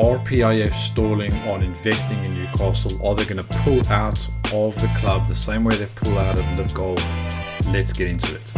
Are PIF stalling on investing in Newcastle? Are they going to pull out of the club the same way they've pulled out of Live Golf? Let's get into it.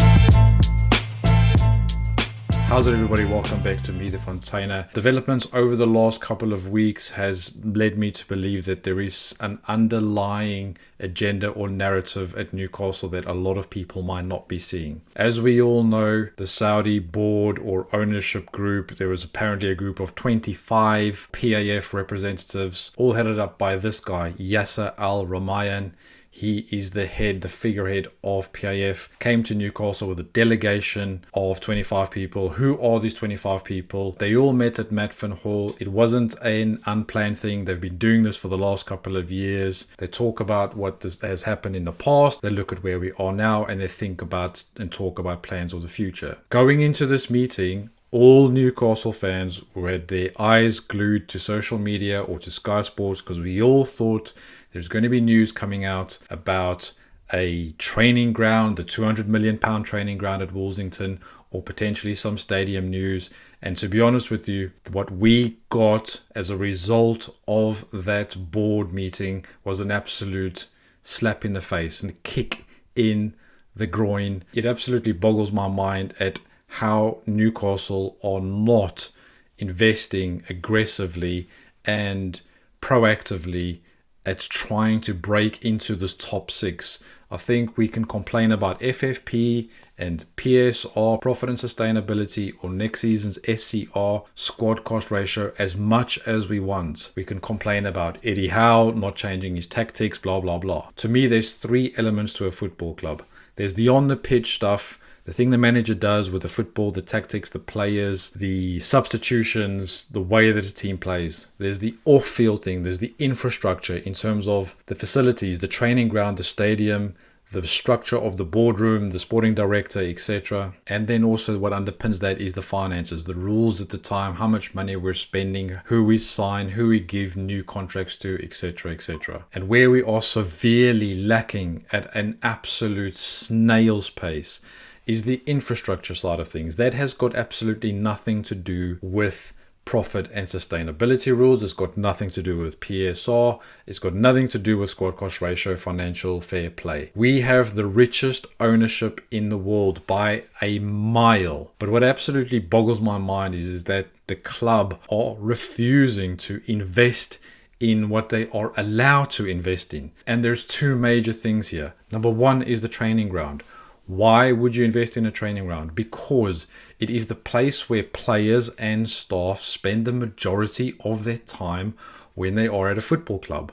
How's it, everybody? Welcome back to Me the Fontainer. Developments over the last couple of weeks has led me to believe that there is an underlying agenda or narrative at Newcastle that a lot of people might not be seeing. As we all know, the Saudi board or ownership group, there was apparently a group of 25 PIF representatives, all headed up by this guy, Yasser Al-Rumayyan. He is the figurehead of PIF, came to Newcastle with a delegation of 25 people. Who are these 25 people? They all met at Matfen Hall. It wasn't an unplanned thing. They've been doing this for the last couple of years. They talk about what has happened in the past. They look at where we are now, and they think about and talk about plans of the future. Going into this meeting, all Newcastle fans had their eyes glued to social media or to Sky Sports, because we all thought there's going to be news coming out about a training ground, the £200 million training ground at Woolsington, or potentially some stadium news. And to be honest with you, what we got as a result of that board meeting was an absolute slap in the face and kick in the groin. It absolutely boggles my mind at how Newcastle are not investing aggressively and proactively at trying to break into this top six. I think we can complain about FFP and PSR, profit and sustainability, or next season's SCR, squad cost ratio, as much as we want. We can complain about Eddie Howe not changing his tactics, blah, blah, blah. To me, there's three elements to a football club. There's the on-the-pitch stuff, the thing the manager does with the football, the tactics, the players, the substitutions, the way that a team plays. There's the off-field thing. There's the infrastructure in terms of the facilities, the training ground, the stadium, the structure of the boardroom, the sporting director, etc. And then also what underpins that is the finances, the rules at the time, how much money we're spending, who we sign, who we give new contracts to, etc., etc. And where we are severely lacking at an absolute snail's pace is the infrastructure side of things. That has got absolutely nothing to do with profit and sustainability rules. It's got nothing to do with PSR. It's got nothing to do with squad cost ratio, financial fair play. We have the richest ownership in the world by a mile. But what absolutely boggles my mind is that the club are refusing to invest in what they are allowed to invest in. And there's two major things here. Number one is the training ground. Why would you invest in a training ground? Because it is the place where players and staff spend the majority of their time when they are at a football club.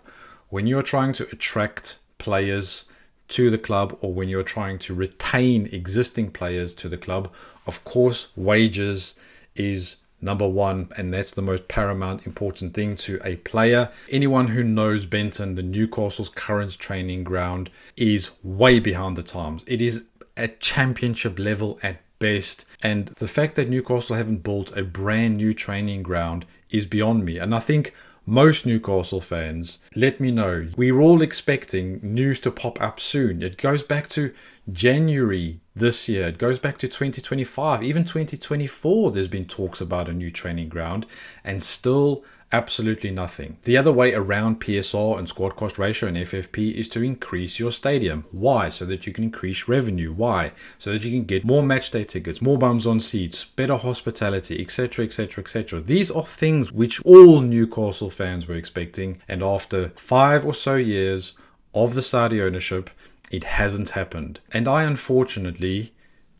When you are trying to attract players to the club, or when you're trying to retain existing players to the club, of course, wages is number one, and that's the most paramount important thing to a player. Anyone who knows Benton, the Newcastle's current training ground, is way behind the times. It is at championship level at best, and the fact that Newcastle haven't built a brand new training ground is beyond me. And I think most Newcastle fans, let me know. We're all expecting news to pop up soon. It goes back to January this year. It goes back to 2025, even 2024. There's been talks about a new training ground, and still absolutely nothing. The other way around PSR and squad cost ratio and FFP is to increase your stadium. Why? So that you can increase revenue. Why? So that you can get more match day tickets, more bums on seats, better hospitality, etc., etc., etc. These are things which all Newcastle fans were expecting, and after 5 or so years of the Saudi ownership, it hasn't happened. And I unfortunately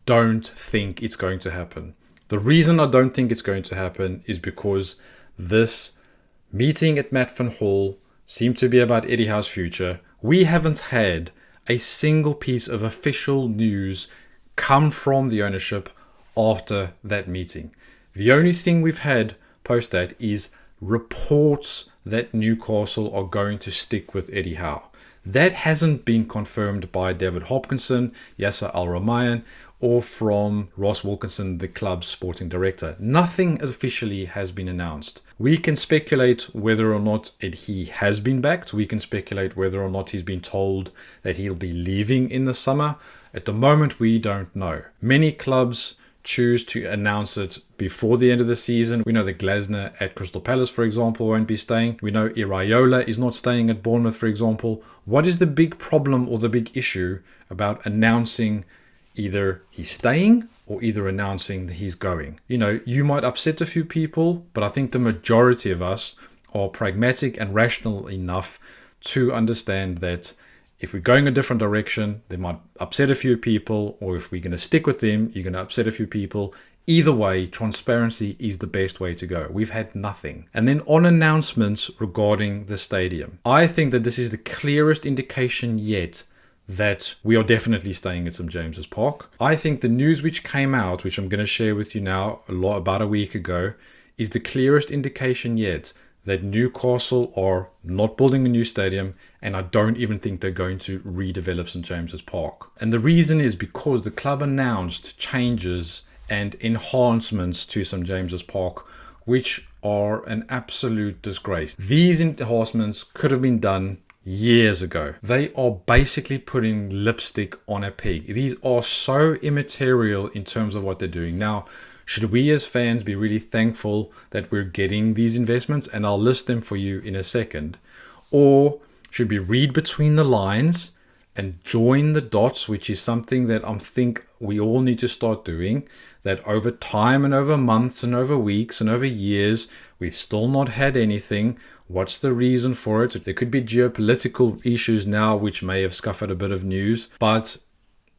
don't think it's going to happen. The reason I don't think it's going to happen is because this meeting at Matfen Hall seemed to be about Eddie Howe's future. We haven't had a single piece of official news come from the ownership after that meeting. The only thing we've had post that is reports that Newcastle are going to stick with Eddie Howe. That hasn't been confirmed by David Hopkinson, Yasser Al-Rumayyan, or from Ross Wilkinson, the club's sporting director. Nothing officially has been announced. We can speculate whether or not he has been backed. We can speculate whether or not he's been told that he'll be leaving in the summer. At the moment, we don't know. Many clubs choose to announce it before the end of the season. We know that Glasner at Crystal Palace, for example, won't be staying. We know Iraola is not staying at Bournemouth, for example. What is the big problem or the big issue about announcing either he's staying or either announcing that he's going? You might upset a few people, but I think the majority of us are pragmatic and rational enough to understand that if we're going a different direction, they might upset a few people, or if we're going to stick with them, you're going to upset a few people. Either way, transparency is the best way to go. We've had nothing. And then on announcements regarding the stadium, I think that this is the clearest indication yet that we are definitely staying at St. James's Park. I think the news which came out, which I'm going to share with you now about a week ago, is the clearest indication yet that Newcastle are not building a new stadium, and I don't even think they're going to redevelop St. James's Park. And the reason is because the club announced changes and enhancements to St. James's Park, which are an absolute disgrace. These enhancements could have been done years ago. They are basically putting lipstick on a pig. These are so immaterial in terms of what they're doing. Now, should we as fans be really thankful that we're getting these investments? And I'll list them for you in a second. Or should we read between the lines and join the dots, which is something that I think we all need to start doing, that over time and over months and over weeks and over years, we've still not had anything. What's the reason for it? There could be geopolitical issues now which may have scuffed a bit of news, but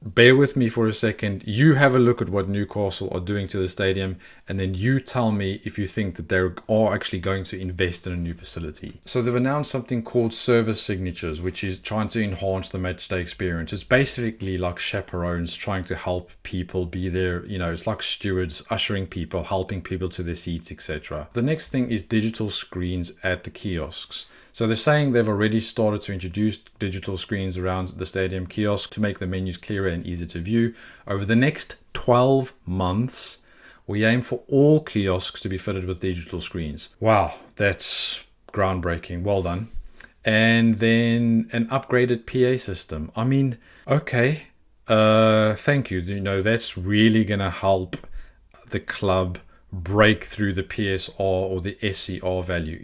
bear with me for a second. You have a look at what Newcastle are doing to the stadium, and then you tell me if you think that they are actually going to invest in a new facility. So they've announced something called service signatures, which is trying to enhance the matchday experience. It's basically like chaperones trying to help people be there. It's like stewards ushering people, helping people to their seats, etc. The next thing is digital screens at the kiosks. So they're saying they've already started to introduce digital screens around the stadium kiosk to make the menus clearer and easier to view. Over the next 12 months, we aim for all kiosks to be fitted with digital screens. Wow, that's groundbreaking. Well done. And then an upgraded PA system. I mean, okay, thank you. That's really going to help the club break through the PSR or the SCR value.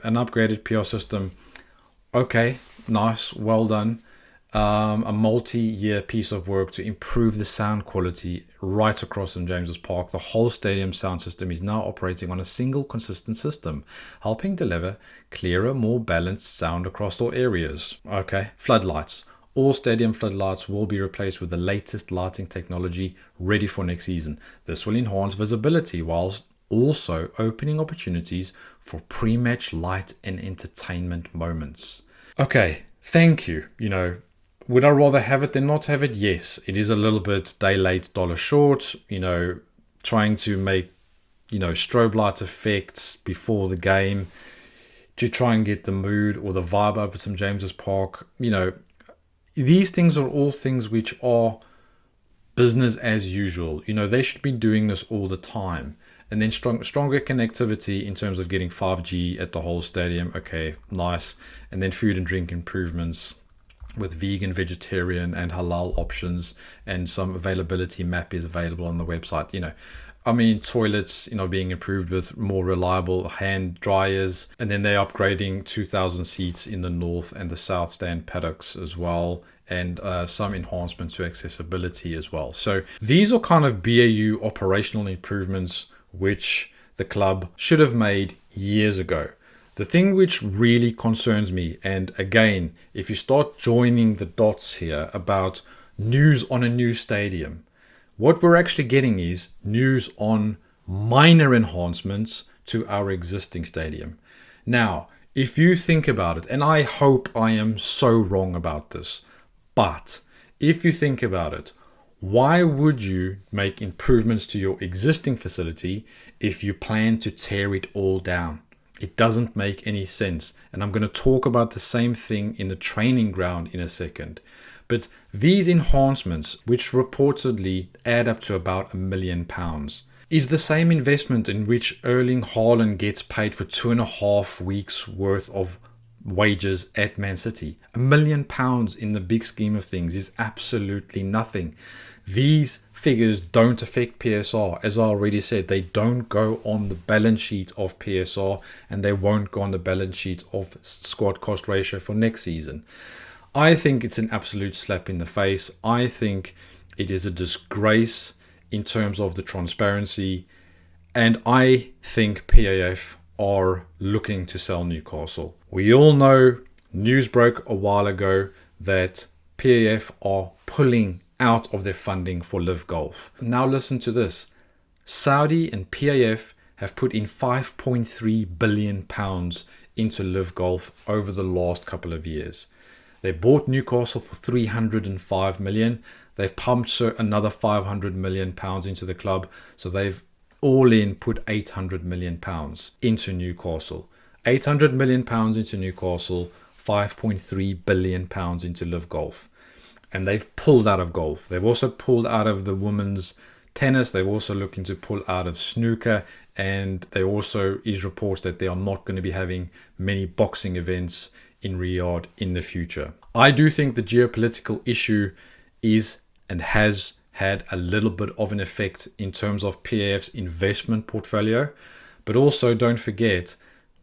An upgraded PR system, okay, nice, well done. A multi-year piece of work to improve the sound quality right across St. James's Park. The whole stadium sound system is now operating on a single consistent system, helping deliver clearer, more balanced sound across all areas. Okay, floodlights. All stadium floodlights will be replaced with the latest lighting technology ready for next season. This will enhance visibility whilst also opening opportunities for pre-match light and entertainment moments. Okay, thank you. Would I rather have it than not have it? Yes, it is a little bit day late, dollar short, trying to make, strobe light effects before the game to try and get the mood or the vibe up at St. James's Park. These things are all things which are business as usual. They should be doing this all the time. And then stronger connectivity in terms of getting 5G at the whole stadium. Okay, nice. And then food and drink improvements with vegan, vegetarian, and halal options. And some availability map is available on the website. Toilets, being improved with more reliable hand dryers. And then they're upgrading 2,000 seats in the north and the south stand paddocks as well. And some enhancements to accessibility as well. So these are kind of BAU operational improvements which the club should have made years ago. The thing which really concerns me, and again, if you start joining the dots here about news on a new stadium, what we're actually getting is news on minor enhancements to our existing stadium. Now, if you think about it, and I hope I am so wrong about this, but if you think about it, why would you make improvements to your existing facility if you plan to tear it all down? It doesn't make any sense. And I'm going to talk about the same thing in the training ground in a second. But these enhancements, which reportedly add up to about £1 million, is the same investment in which Erling Haaland gets paid for 2.5 weeks worth of wages at Man City. £1 million in the big scheme of things is absolutely nothing. These figures don't affect PSR. As I already said, they don't go on the balance sheet of PSR, and they won't go on the balance sheet of squad cost ratio for next season. I think it's an absolute slap in the face. I think it is a disgrace in terms of the transparency, and I think PIF are looking to sell Newcastle. We all know, news broke a while ago, that PIF are pulling out of their funding for Live Golf. Now listen to this. Saudi and PIF have put in £5.3 billion into Live Golf over the last couple of years. They bought Newcastle for 305 million. They've pumped another 500 million pounds into the club. So they've all in put 800 million pounds into Newcastle. 800 million pounds into Newcastle, 5.3 billion pounds into Live Golf. And they've pulled out of golf. They've also pulled out of the women's tennis. They're also looking to pull out of snooker. And there also is reports that they are not going to be having many boxing events in Riyadh in the future. I do think the geopolitical issue is and has had a little bit of an effect in terms of PIF's investment portfolio. But also don't forget,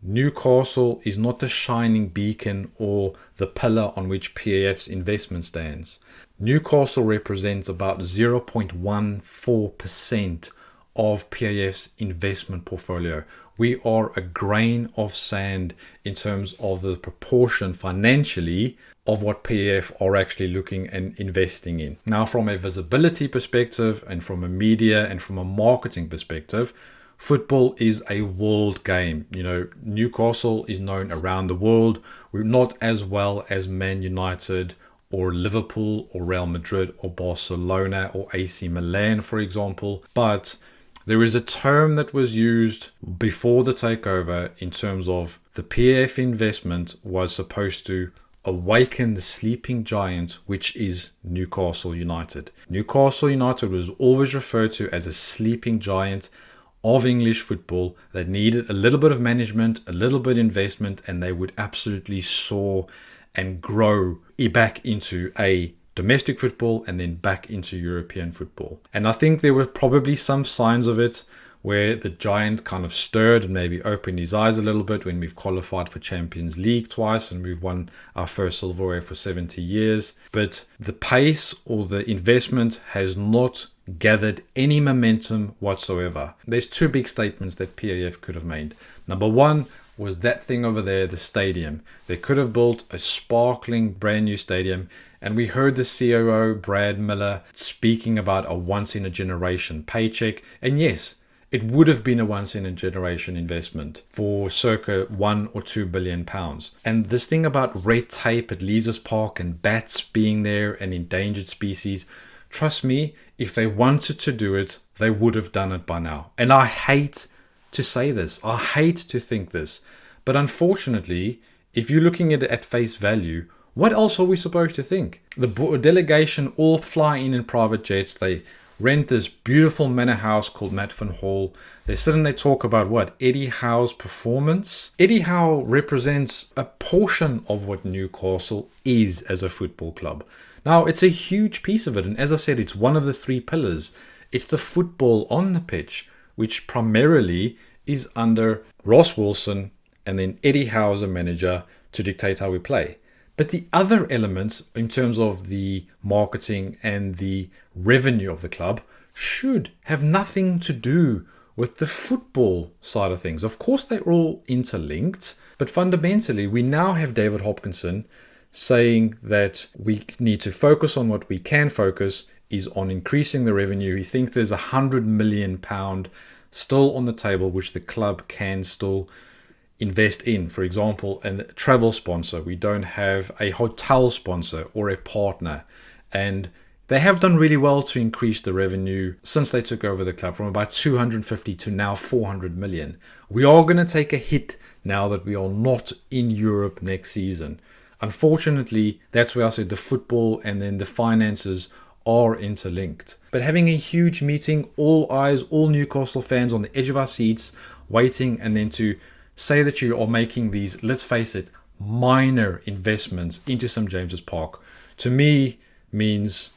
Newcastle is not the shining beacon or the pillar on which PIF's investment stands. Newcastle represents about 0.14% of PIF's investment portfolio. We are a grain of sand in terms of the proportion financially of what PIF are actually looking and investing in. Now, from a visibility perspective and from a media and from a marketing perspective, football is a world game. You know, Newcastle is known around the world. We're not as well as Man United or Liverpool or Real Madrid or Barcelona or AC Milan, for example. But there is a term that was used before the takeover in terms of the PIF investment was supposed to awaken the sleeping giant, which is Newcastle United. Newcastle United was always referred to as a sleeping giant of English football that needed a little bit of management, a little bit of investment, and they would absolutely soar and grow back into a domestic football and then back into European football. And I think there were probably some signs of it where the giant kind of stirred and maybe opened his eyes a little bit when we've qualified for Champions League twice and we've won our first silverware for 70 years. But the pace or the investment has not gathered any momentum whatsoever. There's two big statements that PIF could have made. Number one was that thing over there, the stadium. They could have built a sparkling brand new stadium, and we heard the COO Brad Miller speaking about a once in a generation paycheck. And yes, it would have been a once in a generation investment for circa 1 or 2 billion pounds. And this thing about red tape at Leazes Park and bats being there and endangered species, trust me, if they wanted to do it, they would have done it by now. And I hate to say this. I hate to think this. But unfortunately, if you're looking at it at face value, what else are we supposed to think? The delegation all fly in private jets. They rent this beautiful manor house called Matfen Hall. They sit and they talk about what? Eddie Howe's performance. Eddie Howe represents a portion of what Newcastle is as a football club. Now, it's a huge piece of it. And as I said, it's one of the three pillars. It's the football on the pitch, which primarily is under Ross Wilson and then Eddie Howe as a manager to dictate how we play. But the other elements in terms of the marketing and the revenue of the club should have nothing to do with the football side of things. Of course, they're all interlinked, but fundamentally, we now have David Hopkinson saying that we need to focus on what we can focus is on increasing the revenue. He thinks there's £100 million still on the table, which the club can still invest in. For example, a travel sponsor. We don't have a hotel sponsor or a partner. And they have done really well to increase the revenue since they took over the club from about 250 to now 400 million. We are going to take a hit now that we are not in Europe next season. Unfortunately, that's where I said the football and then the finances are interlinked. But having a huge meeting, all eyes, all Newcastle fans on the edge of our seats, waiting, and then to say that you are making these, let's face it, minor investments into St. James's Park, to me means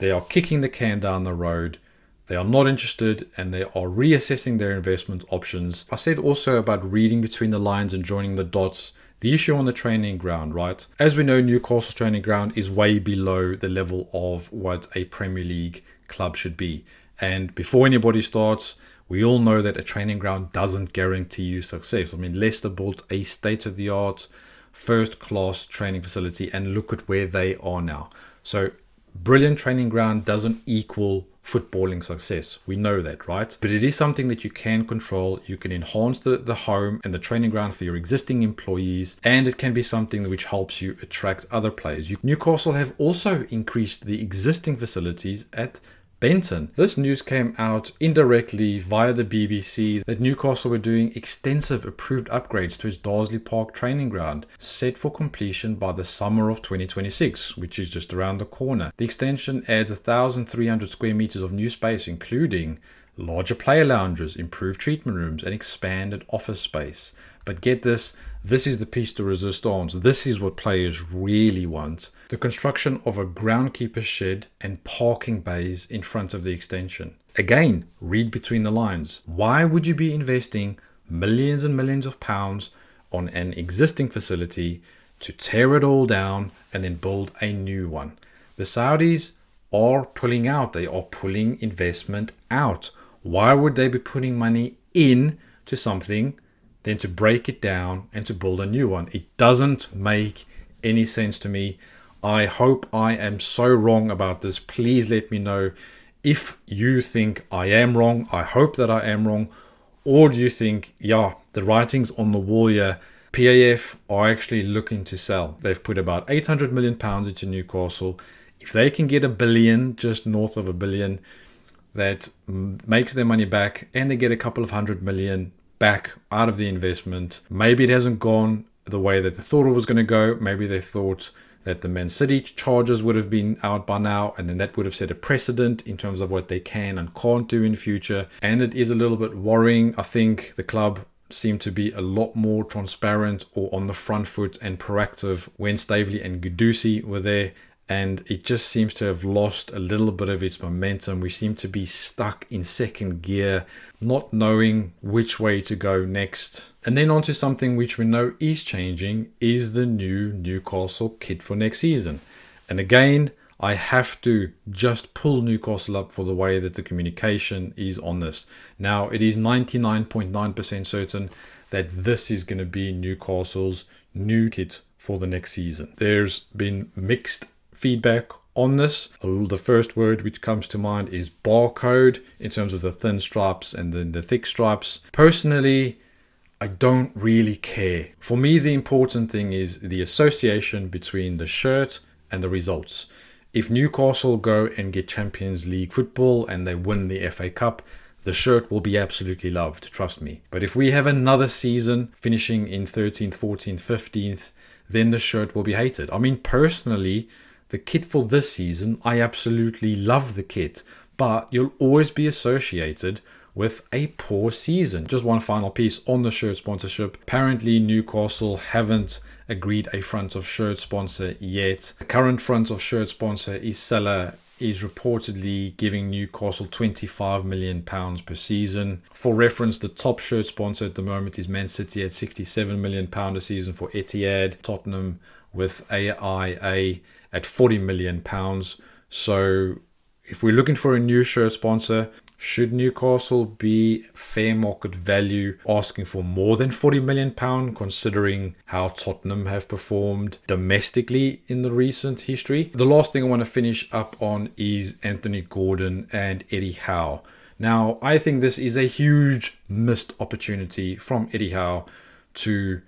They are kicking the can down the road. They are not interested, and they are reassessing their investment options. I said also about reading between the lines and joining the dots. The issue on the training ground, right? As we know, Newcastle's training ground is way below the level of what a Premier League club should be. And before anybody starts, we all know that a training ground doesn't guarantee you success. I mean, Leicester built a state-of-the-art, first-class training facility, and look at where they are now. So, brilliant training ground doesn't equal footballing success. We know that, right? But it is something that you can control. You can enhance the home and the training ground for your existing employees, and it can be something which helps you attract other players. Newcastle have also increased the existing facilities at Benton. This news came out indirectly via the BBC that Newcastle were doing extensive approved upgrades to its Darsley Park training ground, set for completion by the summer of 2026, which is just around the corner. The extension adds 1,300 square meters of new space, including larger player lounges, improved treatment rooms, and expanded office space. But get this, this is the piece de resistance. This is what players really want. The construction of a groundkeeper shed and parking bays in front of the extension. Again, read between the lines. Why would you be investing millions and millions of pounds on an existing facility to tear it all down and then build a new one? The Saudis are pulling out. They are pulling investment out. Why would they be putting money in to something than to break it down and to build a new one? It doesn't make any sense to me. I hope I am so wrong about this. Please let me know if you think I am wrong. I hope that I am wrong. Or do you think, yeah, the writing's on the wall here. PIF are actually looking to sell. They've put about £800 million into Newcastle. If they can get $1 billion, just north of $1 billion, that makes their money back, and they get a couple of $100 million back out of the investment. Maybe it hasn't gone the way that they thought it was going to go. Maybe they thought that the Man City charges would have been out by now, and then that would have set a precedent in terms of what they can and can't do in future. And it is a little bit worrying. I think the club seemed to be a lot more transparent or on the front foot and proactive when Stavely and Gudusi were there. And it just seems to have lost a little bit of its momentum. We seem to be stuck in second gear, not knowing which way to go next. And then on to something which we know is changing, is the new Newcastle kit for next season. And again, I have to just pull Newcastle up for the way that the communication is on this. Now, it is 99.9% certain that this is going to be Newcastle's new kit for the next season. There's been mixed feedback on this. The first word which comes to mind is barcode in terms of the thin stripes and then the thick stripes. Personally, I don't really care. For me, the important thing is the association between the shirt and the results. If Newcastle go and get Champions League football and they win the FA Cup, the shirt will be absolutely loved, trust me. But if we have another season finishing in 13th, 14th, 15th, then the shirt will be hated. I mean, personally, the kit for this season, I absolutely love the kit, but you'll always be associated with a poor season. Just one final piece on the shirt sponsorship. Apparently, Newcastle haven't agreed a front of shirt sponsor yet. The current front of shirt sponsor is Seller, is reportedly giving Newcastle £25 million per season. For reference, the top shirt sponsor at the moment is Man City at £67 million a season for Etihad. Tottenham with AIA at £40 million. So if we're looking for a new shirt sponsor, should Newcastle be fair market value asking for more than £40 million, considering how Tottenham have performed domestically in the recent history? The last thing I want to finish up on is Anthony Gordon and Eddie Howe. Now, I think this is a huge missed opportunity from Eddie Howe to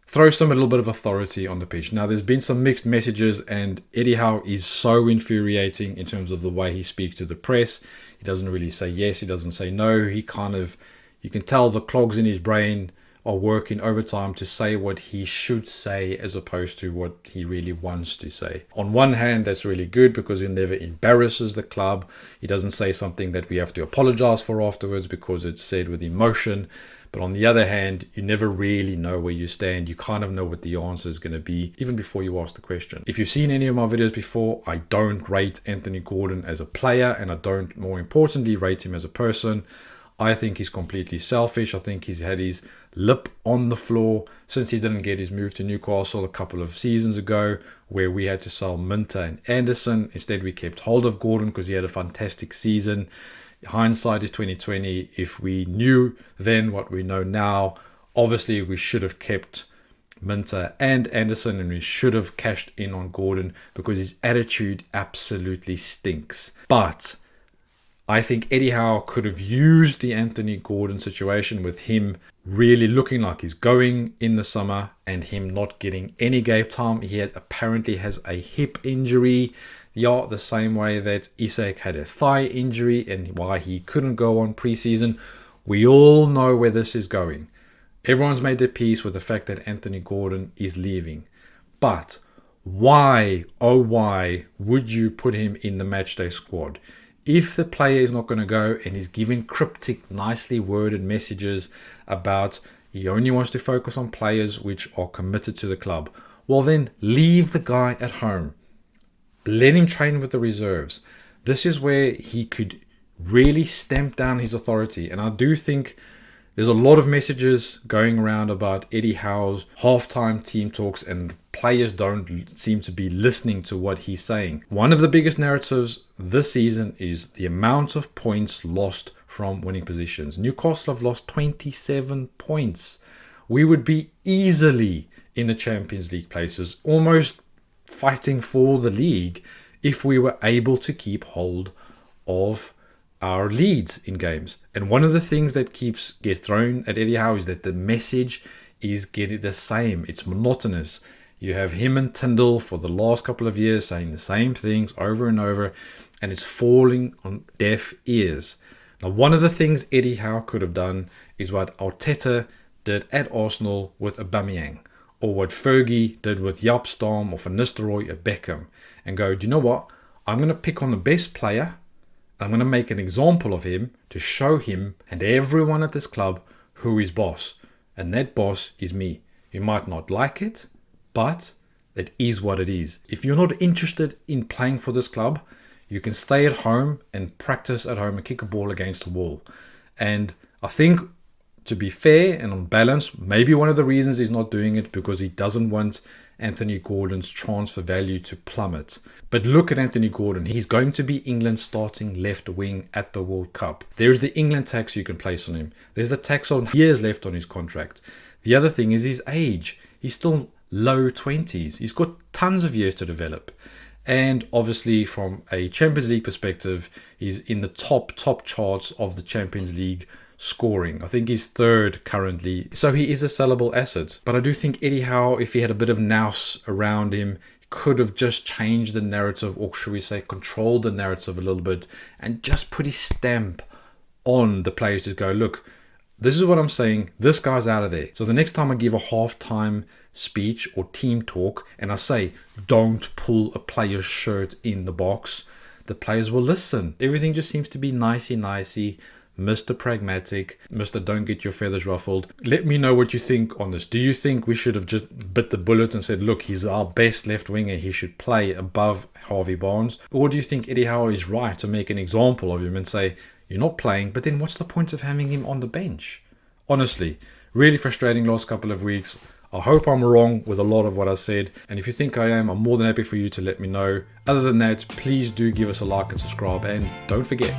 throw some a little bit of authority on the pitch. Now, there's been some mixed messages, and Eddie Howe is so infuriating in terms of the way he speaks to the press. He doesn't really say yes, he doesn't say no. He kind of, you can tell the clogs in his brain are working overtime to say what he should say as opposed to what he really wants to say. On one hand, that's really good because he never embarrasses the club. He doesn't say something that we have to apologize for afterwards because it's said with emotion. But on the other hand, you never really know where you stand. You kind of know what the answer is going to be even before you ask the question. If you've seen any of my videos before, I don't rate Anthony Gordon as a player, and I don't, more importantly, rate him as a person. I think he's completely selfish. I think he's had his lip on the floor since he didn't get his move to Newcastle a couple of seasons ago, where we had to sell Minter and Anderson. Instead, we kept hold of Gordon because he had a fantastic season. Hindsight is 2020. If we knew then what we know now, obviously we should have kept Minter and Anderson, and we should have cashed in on Gordon because his attitude absolutely stinks. But I think Eddie Howe could have used the Anthony Gordon situation with him really looking like he's going in the summer and him not getting any game time. He apparently has a hip injury. Yeah, the same way that Isak had a thigh injury and why he couldn't go on preseason. We all know where this is going. Everyone's made their peace with the fact that Anthony Gordon is leaving. But why, oh why, would you put him in the matchday squad? If the player is not going to go and he's giving cryptic, nicely worded messages about he only wants to focus on players which are committed to the club, well then leave the guy at home. Let him train with the reserves. This is where he could really stamp down his authority. And I do think there's a lot of messages going around about Eddie Howe's halftime team talks, and players don't seem to be listening to what he's saying. One of the biggest narratives this season is the amount of points lost from winning positions. Newcastle have lost 27 points. We would be easily in the Champions League places, almost fighting for the league, if we were able to keep hold of our leads in games. And one of the things that get thrown at Eddie Howe is that the message is getting the same. It's monotonous. You have him and Tyndall for the last couple of years saying the same things over and over, and it's falling on deaf ears. Now, one of the things Eddie Howe could have done is what Arteta did at Arsenal with Aubameyang, or what Fergie did with Jaap Stam or Van Nistelrooy at Beckham, and go, do you know what? I'm going to pick on the best player. I'm going to make an example of him to show him and everyone at this club who is boss. And that boss is me. You might not like it, but it is what it is. If you're not interested in playing for this club, you can stay at home and practice at home and kick a ball against the wall. And I think, to be fair and on balance, maybe one of the reasons he's not doing it because he doesn't want Anthony Gordon's transfer value to plummet. But look at Anthony Gordon. He's going to be England's starting left wing at the World Cup. There's the England tax you can place on him. There's the tax on years left on his contract. The other thing is his age. He's still low 20s. He's got tons of years to develop. And obviously from a Champions League perspective, he's in the top charts of the Champions League scoring. I think he's third currently. So he is a sellable asset. But I do think Eddie Howe, if he had a bit of nous around him, could have just changed the narrative, or should we say controlled the narrative a little bit, and just put his stamp on the players to go, look, this is what I'm saying, this guy's out of there. So the next time I give a halftime speech or team talk and I say, don't pull a player's shirt in the box, the players will listen. Everything just seems to be nicey, Mr. Pragmatic, Mr. Don't Get Your Feathers Ruffled. Let me know what you think on this. Do you think we should have just bit the bullet and said, look, he's our best left winger, he should play above Harvey Barnes? Or do you think Eddie Howe is right to make an example of him and say, you're not playing, but then what's the point of having him on the bench? Honestly, really frustrating last couple of weeks. I hope I'm wrong with a lot of what I said. And if you think I am, I'm more than happy for you to let me know. Other than that, please do give us a like and subscribe. And don't forget,